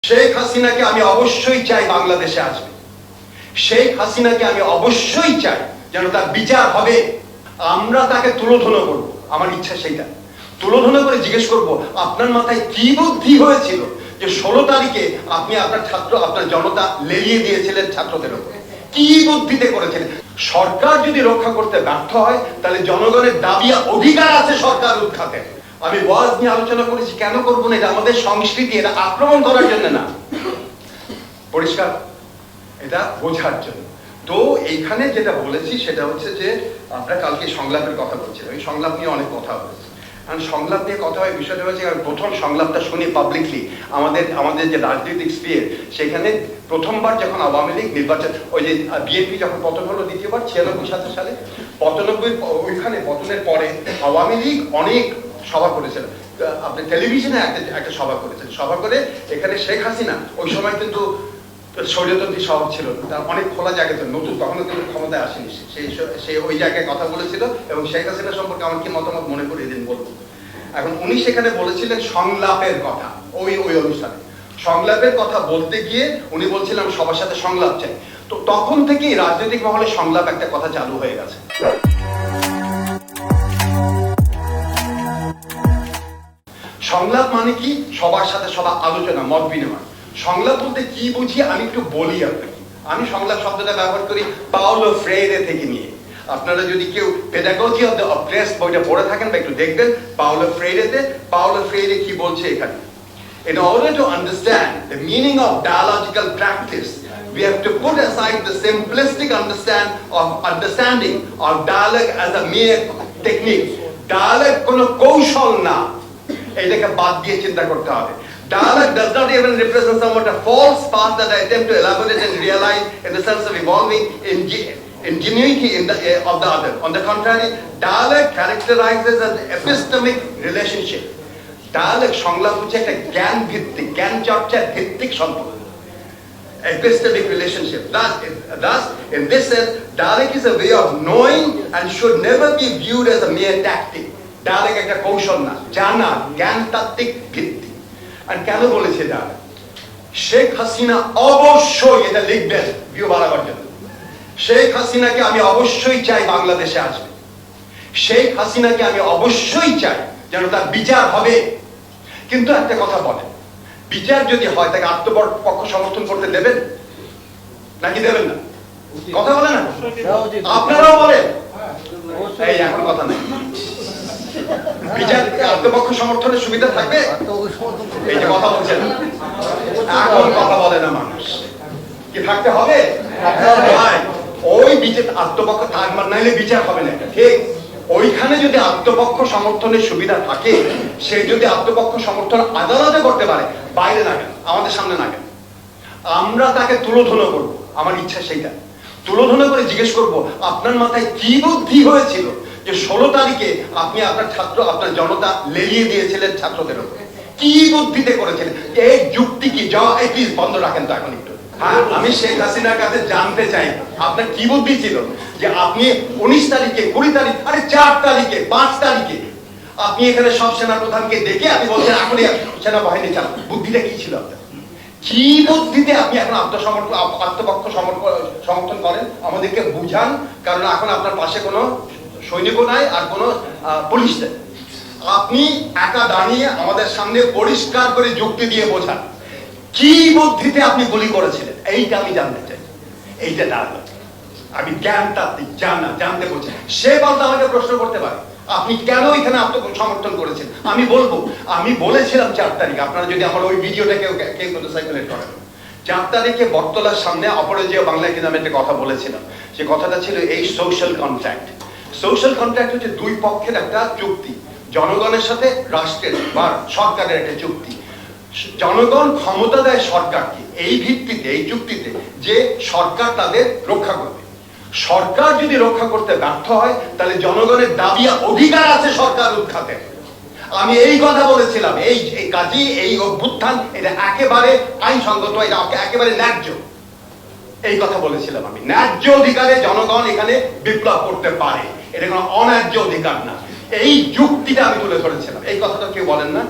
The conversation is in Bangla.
শেখ হাসিনাকে আমি অবশ্যই চাই বাংলাদেশে আসবে। শেখ হাসিনাকে আমি অবশ্যই চাই যেন তার বিচার হবে। আমরা তাকে তুলোধনা করব, আমার ইচ্ছা সেইটা। তুলোধনা করে জিজ্ঞেস করব, আপনার মাথায় কি বুদ্ধি হয়েছিল যে 16 তারিখে আপনি আপনার ছাত্র আপনার জনতা লেলিয়ে দিয়েছিলেন ছাত্রদের উপর? কি বুদ্ধিতে করেছিলেন? সরকার যদি রক্ষা করতে ব্যর্থ হয় তাহলে জনগণের দাবি অধিকার আছে সরকার উৎখাতে। আমি ওয়াজ নিয়ে আলোচনা করেছি, কেন করবো না? এটা আমাদের সংস্কৃতি, এটা আক্রমণ করার জন্য না, পরিষ্কার এটা বোঝার জন্য। তো এইখানে যেটা বলেছি সেটা হচ্ছে যে আমরা কালকে সংলাপের কথা বলছিলাম, এই সংলাপ নিয়ে অনেক কথা বলেছি। কারণ সংলাপ নিয়ে কথা হয়, বিষয়টা হচ্ছে আমি প্রথম সংলাপটা শুনি পাবলিকলি আমাদের যে রাজনৈতিক স্পিয়ার, সেখানে প্রথমবার যখন আওয়ামী লীগ নির্বাচন, ওই যে বিএনপি যখন পতন হলো দ্বিতীয়বার 96-97 সালে, 95 ওইখানে পতনের পরে আওয়ামী লীগ অনেক সভা করেছিল। আপনি টেলিভিশনে একটা সভা করেছেন, সভা করে এখানে শেখ হাসিনা ওই সময় কিন্তু স্বৈরতন্ত্রী শহর ছিল, তার অনেক খোলা জায়গা ছিল, নতুন তখনও কিন্তু ক্ষমতায় আসেনি, সে ওই জায়গায় কথা বলেছিল এবং শেখ হাসিনা সম্পর্কে আমার কি মতামত মনে করে দিন বলবো। এখন উনি সেখানে বলেছিলেন সংলাপের কথা, ওই অনুষ্ঠানে সংলাপের কথা বলতে গিয়ে উনি বলছিলেন সবার সাথে সংলাপ চাই। তো তখন থেকেই রাজনৈতিক মহলে সংলাপ একটা কথা চালু হয়ে গেছে। সংলাপ মানে কি? সবার সাথে সবার আলোচনা, মত বিনিময়। সংলাপ বলতে কি বুঝি আমি একটু বলি আপনাকে। আমি সংলাপ শব্দটা ব্যবহার করি পাওলো ফ্রেইরে থেকে নিয়ে। আপনারা যদি কেউ পেডাগজি অফ দ্য অপ্রেসড বইটা পড়ে থাকেন বা একটু দেখবেন পাওলো ফ্রেইরে কি বলছে এখানে। In order to understand the meaning of dialogical practice, we have to put aside the simplistic understanding of dialogue as a mere technique. Dialogue কোনো কৌশল না, এটাকে বাদ দিয়ে চিন্তা করতে হবে। Dialogue does not even represent somewhat a false path that I attempt to elaborate and realize in the sense of evolving ingenuity of the other. On the contrary, dialogue characterizes an epistemic relationship. Dialogue সংলাপ হচ্ছে একটা জ্ঞান ভিত্তিক, জ্ঞান চর্চার ভিত্তিক সম্পর্ক, epistemic relationship. Thus, in this sense, dialogue is a way of knowing and should never be viewed as a mere tactic. Dialogue একটা কৌশল না, জানা, জ্ঞান তাত্ত্বিক ভিত্তি। আর কেন বলেছে dialogue? শেখ হাসিনা অবশ্যই, এটা লিখবেন ভিউ বাড়াবার জন্য, শেখ হাসিনাকে আমি অবশ্যই চাই বাংলাদেশে আসবে। শেখ হাসিনাকে আমি অবশ্যই চাই যেন তার বিচার হবে। কিন্তু একটা কথা বলেন, বিচার যদি হয় তাকে আত্মপক্ষ সমর্থন করতে দেবেন নাকি দেবেন না? কথা বলেন না, আপনারাও বলেন। এই এখন কথা নাই, বিচার আত্মপক্ষ সমর্থনের সুবিধা থাকবে, এই যে কথা বলছেন এখন কথা বলে না মানুষ, কি থাকতে হবে? ওই বিচার আত্মপক্ষ থাকবার নাইলে বিচার হবে না, ঠিক? ওইখানে যদি আত্মপক্ষ সমর্থনের সুবিধা থাকে, সে যদি আত্মপক্ষ সমর্থন আদালতে করতে পারে, বাইরে না কেন, আমাদের সামনে না কেন? আমরা তাকে তুলোধনা করব, আমার ইচ্ছা সেইটা। তুলোধনা করে জিজ্ঞেস করব, আপনার মাথায় কি বুদ্ধি হয়েছিল যে 16 তারিখে আপনি আপনার ছাত্র আপনার জনতা লেলিয়ে দিয়েছিলেন ছাত্রদের উপর? কি বুদ্ধিতে করেছিলেন? এই যুক্তি কি? প্লিজ বন্ধ রাখেন তো এখন একটু। হ্যাঁ, আমি শেখ হাসিনার কাছে জানতে চাই আপনার কি বুদ্ধি ছিল যে আপনি 19 তারিখে 20 তারিখ, আরে 4 তারিখে 5 তারিখে আপনি এখানে সব সেনা প্রধানকে ডেকে আপনি বলছেন এখনই সেনাবাহিনী চালান। বুদ্ধিটা কি ছিল আপনার? কি বুদ্ধিতে আপনি এখন আত্মপক্ষ সমর্থন করেন? আমাদেরকে বুঝান, কারণ এখন আপনার পাশে কোনো সৈনিকও নাই আর কোনো পুলিশ নেই। আপনি একা দাঁড়িয়ে আমাদের সামনে পরিষ্কার করে যুক্তি দিয়ে বোঝান কি বুদ্ধিতে আপনি গুলি করেছিলেন, এইটা আমি জানতে চাই। এইটা ডায়লগ, আমি জ্ঞান তাত্ত্বিক জানতে বলছি। সে বলতে আমাকে প্রশ্ন করতে পারে আপনি কেন এখানে সমর্থন করেছেন। আমি বলবো, আমি বলেছিলাম 4 তারিখ, আপনারা যদি আমার ওই ভিডিওটা কেউ সার্কুলেট করেন, 4 তারিখে বটতলার সামনে অপরাজেয় বাংলা কি নামে একটা কথা বলেছিলাম। সে কথাটা ছিল এই সোশ্যাল কন্ট্রাক্ট। সোশ্যাল কন্ট্রাক্ট হচ্ছে দুই পক্ষের একটা চুক্তি, জনগণের সাথে রাষ্ট্রের বা সরকারের একটা চুক্তি। জনগণ ক্ষমতা দেয় সরকারকে এই ভিত্তিতে, এই চুক্তিতে, যে সরকার তাদের রক্ষা করবে। সরকার যদি রক্ষা করতে ব্যর্থ হয় তাহলে জনগণের দাবি অধিকার আছে সরকার উৎখাতে। আমি এই কথা বলেছিলাম। এই কাজী এই অভ্যুত্থান এটা একেবারে আইনসঙ্গত, এটা একেবারে ন্যায্য, এই কথা বলেছিলাম আমি। ন্যায্য অধিকারে জনগণ এখানে বিপ্লব করতে পারে, এটা কোনো অন্যায্য অধিকার না। এই যুক্তিটা আমি তুলে ধরেছিলাম। এই কথাটা কেউ বলেন না।